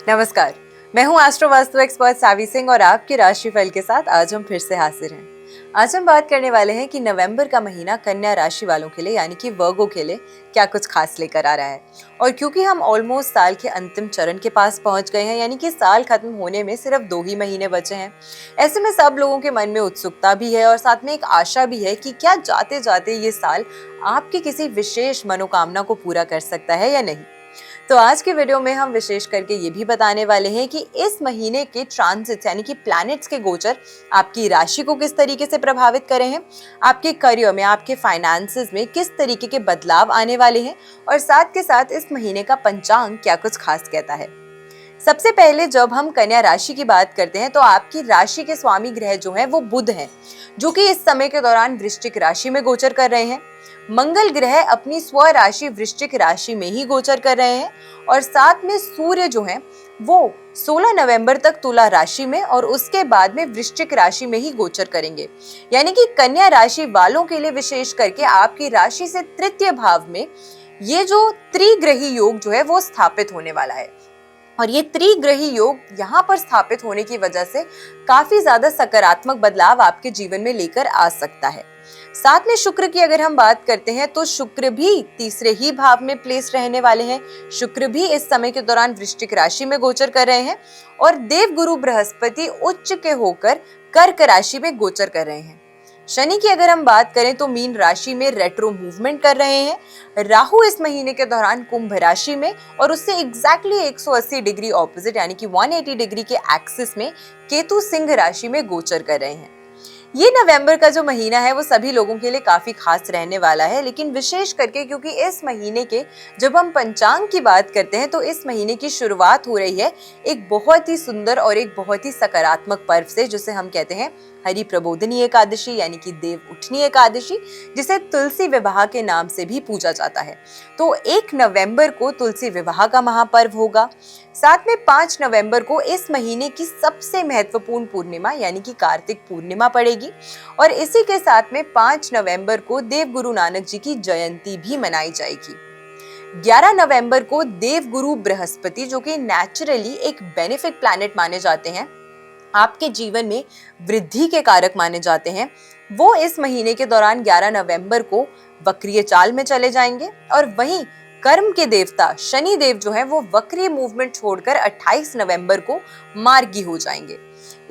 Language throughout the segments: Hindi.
नमस्कार, मैं हूं एस्ट्रो वास्तु एक्सपर्ट सावी सिंह और आपके राशिफल के साथ आज हम फिर से हाजिर हैं। आज हम बात करने वाले हैं कि नवंबर का महीना कन्या राशि वालों के लिए यानी कि वर्गो के लिए क्या कुछ खास लेकर आ रहा है। और क्योंकि हम ऑलमोस्ट साल के अंतिम चरण के पास पहुंच गए हैं, यानी कि साल खत्म होने में सिर्फ 2 ही महीने बचे हैं, ऐसे में सब लोगों के मन में उत्सुकता भी है और साथ में एक आशा भी है कि क्या जाते जाते ये साल आपकी किसी विशेष मनोकामना को पूरा कर सकता है या नहीं। तो आज के वीडियो में हम विशेष करके ये भी बताने वाले हैं कि इस महीने के ट्रांजिट्स यानी कि प्लैनेट्स के गोचर आपकी राशि को किस तरीके से प्रभावित करे हैं, आपके करियर में, आपके फाइनेंसेस में किस तरीके के बदलाव आने वाले हैं और साथ के साथ इस महीने का पंचांग क्या कुछ खास कहता है। सबसे पहले जब हम कन्या राशि की बात करते हैं तो आपकी राशि के स्वामी ग्रह जो है वो बुध हैं, जो कि इस समय के दौरान वृश्चिक राशि में गोचर कर रहे हैं। मंगल ग्रह अपनी स्व राशि वृश्चिक राशि में ही गोचर कर रहे हैं और साथ में सूर्य जो है वो 16 नवंबर तक तुला राशि में और उसके बाद में वृश्चिक राशि में ही गोचर करेंगे। यानी कि कन्या राशि वालों के लिए विशेष करके आपकी राशि से तृतीय भाव में ये जो त्रिग्रही योग जो है वो स्थापित होने वाला है। और ये त्रिग्रही योग यहाँ पर स्थापित होने की वजह से काफी ज्यादा सकारात्मक बदलाव आपके जीवन में लेकर आ सकता है। साथ में शुक्र की अगर हम बात करते हैं तो शुक्र भी तीसरे ही भाव में प्लेस रहने वाले हैं। शुक्र भी इस समय के दौरान वृश्चिक राशि में गोचर कर रहे हैं और देवगुरु बृहस्पति उच्च के होकर कर्क राशि में गोचर कर रहे हैं। शनि की अगर हम बात करें तो मीन राशि में रेट्रो मूवमेंट कर रहे हैं। राहु इस महीने के दौरान कुंभ राशि में और उससे एग्जैक्टली 180 डिग्री ऑपोजिट यानी कि 180 डिग्री के एक्सिस में केतु सिंह राशि में गोचर कर रहे हैं। ये नवंबर का जो महीना है वो सभी लोगों के लिए काफी खास रहने वाला है, लेकिन विशेष करके क्योंकि इस महीने के जब हम पंचांग की बात करते हैं तो इस महीने की शुरुआत हो रही है एक बहुत ही सुंदर और एक बहुत ही सकारात्मक पर्व से, जिसे हम कहते हैं हरि प्रबोधिनी एकादशी यानी कि देव उठनी एकादशी, जिसे तुलसी विवाह के नाम से भी पूजा जाता है। तो 1 नवंबर को तुलसी विवाह का महापर्व होगा। साथ में 5 नवंबर को इस महीने की सबसे महत्वपूर्ण पूर्णिमा यानी कि कार्तिक पूर्णिमा पड़ेगी और इसी के साथ में 5 नवंबर को देव गुरु नानक जी की जयंती भी मनाई जाएगी। 11 नवंबर को देव गुरु बृहस्पति, जो कि नेचुरली एक बेनिफिक प्लैनेट माने जाते हैं, आपके जीवन में वृद्धि के कारक माने जाते हैं, वो इस महीने के दौरान 11 नवंबर को वक्रीय चाल में चले जाएंगे और वहीं कर्म के देवता शनि देव जो है वो वक्रीय मूवमेंट छोड़कर 28 नवंबर को मार्गी हो जाएंगे।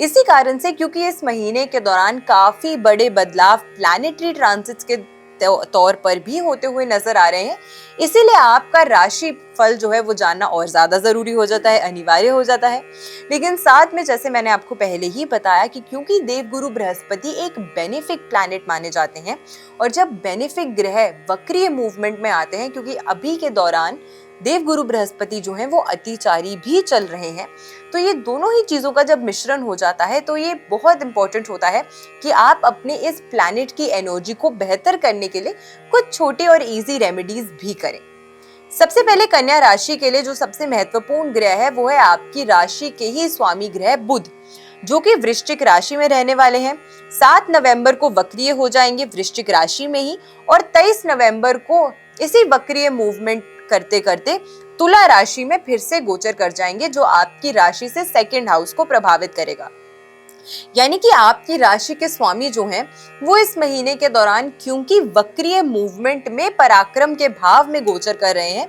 इसी कारण से क्योंकि इस महीने के दौरान काफी बड़े बदलाव प्लैनेटरी ट्रांजिट्स के तौर पर भी होते हुए नजर आ रहे हैं, इसीलिए आपका राशि फल जो है वो जानना और ज्यादा जरूरी हो जाता है, अनिवार्य हो जाता है। लेकिन साथ में जैसे मैंने आपको पहले ही बताया कि क्योंकि देवगुरु बृहस्पति एक बेनिफिक प्लैनेट माने जाते हैं और जब बेनिफिक ग्रह वक्रीय मूवमेंट में आते हैं, क्योंकि अभी के दौरान देवगुरु बृहस्पति जो हैं वो अतिचारी भी चल रहे हैं, तो ये दोनों ही चीजों का जब मिश्रण हो जाता है तो ये बहुत इंपॉर्टेंट होता है कि आप अपने इस प्लैनेट की एनर्जी को बेहतर करने के लिए कुछ छोटे और इजी रेमेडीज भी करें। सबसे पहले कन्या राशि के लिए जो सबसे महत्वपूर्ण ग्रह है वो है आपकी राशि के ही स्वामी ग्रह बुध, जो कि वृश्चिक राशि में रहने वाले हैं। 7 नवंबर को वक्रीय हो जाएंगे वृश्चिक राशि में ही और 23 नवंबर को इसी वक्रीय मूवमेंट करते करते तुला राशि में फिर से गोचर कर जाएंगे, जो आपकी राशि से सेकंड हाउस को प्रभावित करेगा। यानी कि आपकी राशि के स्वामी जो हैं वो इस महीने के दौरान क्योंकि वक्रीय मूवमेंट में पराक्रम के भाव में गोचर कर रहे हैं,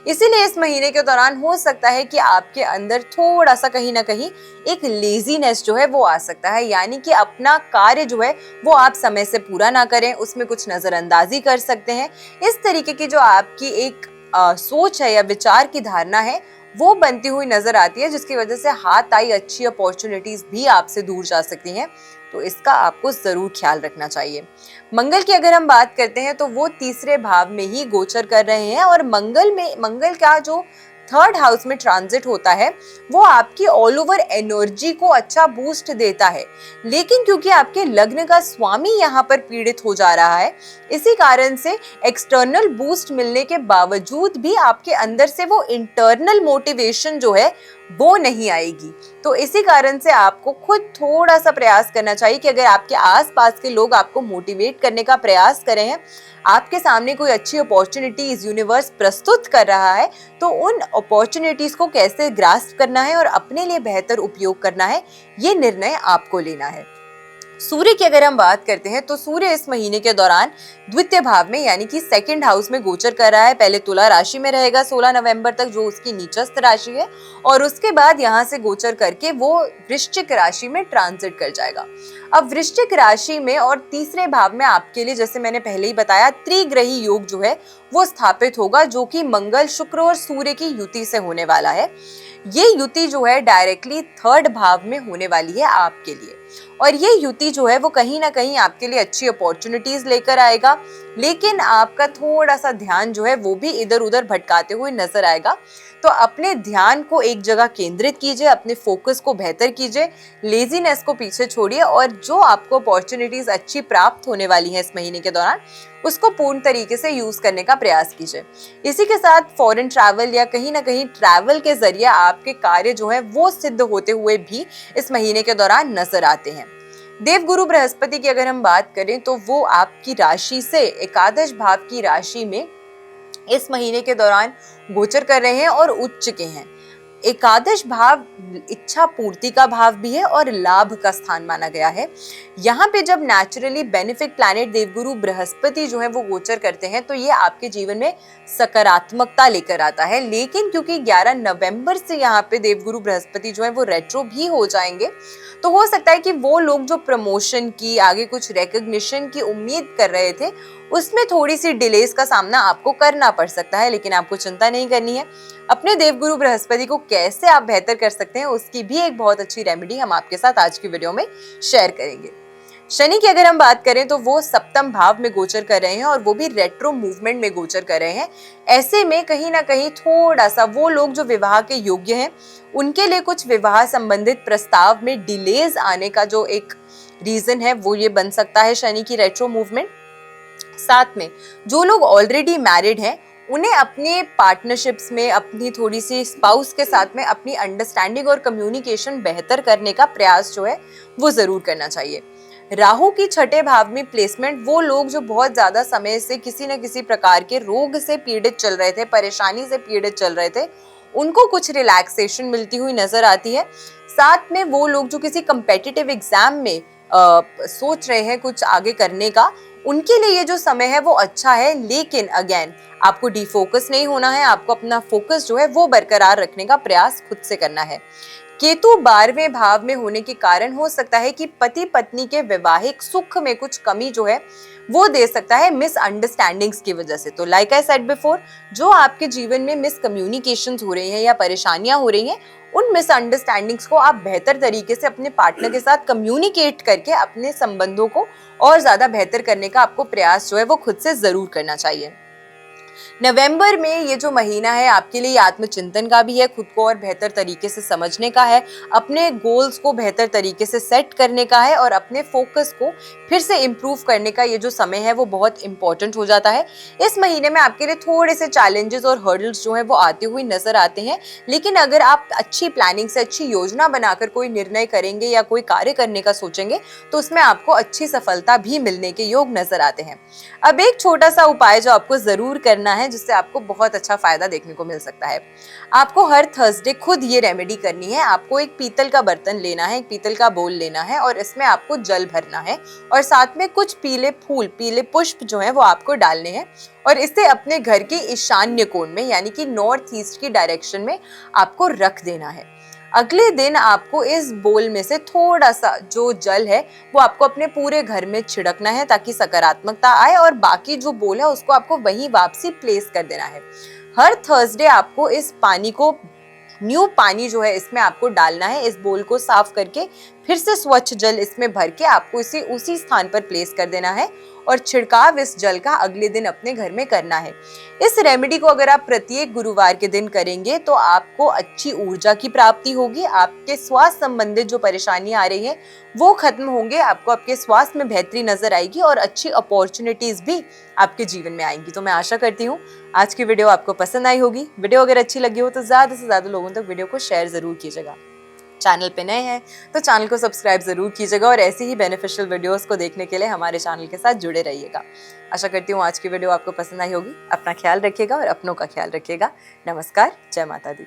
इसीलिए इस महीने के दौरान हो सकता है कि आपके अंदर थोड़ा सा कहीं ना कहीं एक लेजीनेस जो है वो आ सकता है, यानी कि अपना कार्य जो है वो आप समय से पूरा ना करें, उसमें कुछ नजरअंदाजी कर सकते हैं। इस तरीके की जो आपकी एक सोच है या विचार की धारणा है वो बनती हुई नजर आती है, जिसकी वजह से हाथ आई अच्छी अपॉर्चुनिटीज भी आपसे दूर जा सकती हैं। तो इसका आपको जरूर ख्याल रखना चाहिए। मंगल की अगर हम बात करते हैं तो वो तीसरे भाव में ही गोचर कर रहे हैं और मंगल का जो 3rd हाउस में ट्रांजिट होता है वो आपकी ऑल ओवर एनर्जी को अच्छा बूस्ट देता है, लेकिन क्योंकि आपके लग्न का स्वामी यहाँ पर पीड़ित हो जा रहा है, इसी कारण से एक्सटर्नल बूस्ट मिलने के बावजूद भी आपके अंदर से वो इंटरनल मोटिवेशन जो है वो नहीं आएगी। तो इसी कारण से आपको खुद थोड़ा सा प्रयास करना चाहिए कि अगर आपके आसपास के लोग आपको मोटिवेट करने का प्रयास कर रहे हैं, आपके सामने कोई अच्छी अपॉर्चुनिटीज यूनिवर्स प्रस्तुत कर रहा है, तो उन अपॉर्चुनिटीज को कैसे ग्रास्प करना है और अपने लिए बेहतर उपयोग करना है, ये निर्णय आपको लेना है। सूर्य की अगर हम बात करते हैं तो सूर्य इस महीने के दौरान द्वितीय भाव में यानी कि सेकंड हाउस में गोचर कर रहा है। पहले तुला राशि में रहेगा 16 नवंबर तक, जो उसकी नीचस्थ राशि है, और उसके बाद यहाँ से गोचर करके वो वृश्चिक राशि में ट्रांजिट कर जाएगा। अब वृश्चिक राशि में और तीसरे भाव में आपके लिए, जैसे मैंने पहले ही बताया, त्रिग्रही योग जो है वो स्थापित होगा, जो कि मंगल, शुक्र और सूर्य की युति से होने वाला है। ये युति जो है डायरेक्टली थर्ड भाव में होने वाली है आपके लिए, और ये युति जो है वो कहीं ना कहीं आपके लिए अच्छी अपॉर्चुनिटीज लेकर आएगा, लेकिन आपका थोड़ा सा ध्यान जो है वो भी इधर उधर भटकाते हुए नजर आएगा। तो अपने ध्यान को एक जगह केंद्रित कीजिए, अपने फोकस को बेहतर कीजिए, लेजीनेस को पीछे छोड़िए, और जो आपको अपॉर्चुनिटीज अच्छी प्राप्त होने वाली है इस महीने के दौरान, उसको पूर्ण तरीके से यूज करने का प्रयास कीजिए। इसी के साथ फॉरेन ट्रैवल या कहीं ना कहीं ट्रैवल के जरिए आपके कार्य जो है वो सिद्ध होते हुए भी इस महीने के दौरान नजर आते हैं। देवगुरु बृहस्पति की अगर हम बात करें तो वो आपकी राशि से एकादश भाव की राशि में इस महीने के दौरान गोचर कर रहे हैं और उच्च के हैं। एकादश भाव इच्छा पूर्ति का भाव भी है और लाभ का स्थान माना गया है। यहाँ पे जब नेचुरली बेनिफिक प्लैनेट देवगुरु बृहस्पति जो है वो गोचर करते हैं तो ये आपके जीवन में सकारात्मकता लेकर आता है, लेकिन क्योंकि 11 नवंबर से यहाँ पे देवगुरु बृहस्पति जो है वो रेट्रो भी हो जाएंगे, तो हो सकता है कि वो लोग जो प्रमोशन की, आगे कुछ रिकॉग्निशन की उम्मीद कर रहे थे, उसमें थोड़ी सी डिलेस का सामना आपको करना पड़ सकता है। लेकिन आपको चिंता नहीं करनी है। अपने देवगुरु बृहस्पति को कैसे आप बेहतर कर सकते हैं उसकी भी एक बहुत अच्छी रेमेडी हम आपके साथ आज की वीडियो में शेयर करेंगे। शनि की अगर हम बात करें तो वो सप्तम भाव में गोचर कर रहे हैं और वो भी रेट्रो मूवमेंट में गोचर कर रहे हैं। ऐसे में कहीं ना कहीं थोड़ा सा वो लोग जो विवाह के योग्य हैं उनके लिए कुछ विवाह संबंधित प्रस्ताव में डिलेज आने का जो एक रीजन है वो ये बन सकता है शनि की रेट्रो मूवमेंट। साथ में जो लोग ऑलरेडी मैरिड हैं उन्हें अपने पार्टनरशिप्स में, अपनी थोड़ी सी स्पाउस के साथ में अपनी अंडरस्टैंडिंग और कम्युनिकेशन बेहतर करने का प्रयास जो है वो जरूर करना चाहिए। राहु की छठे भाव में प्लेसमेंट, वो लोग जो बहुत ज्यादा समय से किसी न किसी प्रकार के रोग से पीड़ित चल रहे थे, परेशानी से पीड़ित चल रहे थे, उनको कुछ रिलैक्सेशन मिलती हुई नजर आती है। साथ में वो लोग जो किसी कंपेटिटिव एग्जाम में सोच रहे हैं कुछ आगे करने का, उनके लिए ये जो समय है वो अच्छा है, लेकिन अगेन आपको डिफोकस नहीं होना है। आपको अपना फोकस जो है वो बरकरार रखने का प्रयास खुद से करना है। केतु 12वें भाव में होने के कारण हो सकता है कि पति पत्नी के वैवाहिक सुख में कुछ कमी जो है वो दे सकता है मिसअंडरस्टैंडिंग्स की वजह से। तो लाइक आई सेड बिफोर, जो आपके जीवन में मिसकम्युनिकेशंस हो रही हैं या परेशानियां हो रही हैं, उन मिसअंडरस्टैंडिंग्स को आप बेहतर तरीके से अपने पार्टनर के साथ कम्युनिकेट करके अपने संबंधों को और ज्यादा बेहतर करने का आपको प्रयास जो है वो खुद से जरूर करना चाहिए। नवंबर में ये जो महीना है आपके लिए आत्मचिंतन का भी है, खुद को और बेहतर तरीके से समझने का है, अपने गोल्स को बेहतर तरीके से सेट करने का है और अपने फोकस को फिर से इम्प्रूव करने का ये जो समय है वो बहुत इंपॉर्टेंट हो जाता है। इस महीने में आपके लिए थोड़े से चैलेंजेस और हर्डल्स जो है वो आते हुए नजर आते हैं, लेकिन अगर आप अच्छी प्लानिंग से, अच्छी योजना बनाकर कोई निर्णय करेंगे या कोई कार्य करने का सोचेंगे तो उसमें आपको अच्छी सफलता भी मिलने के योग नजर आते हैं। अब एक छोटा सा उपाय जो आपको जरूर करना है, जिससे आपको बहुत अच्छा फायदा देखने को मिल सकता है। आपको हर थर्सडे खुद ये रेमेडी करनी है। आपको एक पीतल का बर्तन लेना है, एक पीतल का बोल लेना है और इसमें आपको जल भरना है और साथ में कुछ पीले फूल, पीले पुष्प जो हैं वो आपको डालने हैं और इसे अपने घर के ईशान्य कोण में यानी कि नॉर्थ ईस्ट की डायरेक्शन में आपको रख देना है। अगले दिन आपको इस बोल में से थोड़ा सा जो जल है वो आपको अपने पूरे घर में छिड़कना है ताकि सकारात्मकता आए, और बाकी जो बोल है उसको आपको वहीं वापसी प्लेस कर देना है। हर थर्सडे आपको इस पानी को, न्यू पानी जो है इसमें आपको डालना है। इस बोल को साफ करके फिर से स्वच्छ जल इसमें भर के आपको इसे उसी स्थान पर प्लेस कर देना है और छिड़काव इस जल का अगले दिन अपने घर में करना है। इस रेमेडी को अगर आप प्रत्येक गुरुवार के दिन करेंगे तो आपको अच्छी ऊर्जा की प्राप्ति होगी, आपके स्वास्थ्य संबंधित जो परेशानियां आ रही हैं वो खत्म होंगे, आपको आपके स्वास्थ्य में बेहतरी नजर आएगी और अच्छी अपॉर्चुनिटीज भी आपके जीवन में आएंगी। तो मैं आशा करती हूँ आज की वीडियो आपको पसंद आई होगी। वीडियो अगर अच्छी लगी हो तो ज्यादा से ज्यादा लोगों तक वीडियो को शेयर जरूर कीजिएगा। चैनल पे नए हैं तो चैनल को सब्सक्राइब जरूर कीजिएगा और ऐसी ही बेनिफिशियल वीडियोस को देखने के लिए हमारे चैनल के साथ जुड़े रहिएगा। आशा करती हूँ आज की वीडियो आपको पसंद आई होगी। अपना ख्याल रखिएगा और अपनों का ख्याल रखिएगा। नमस्कार, जय माता दी।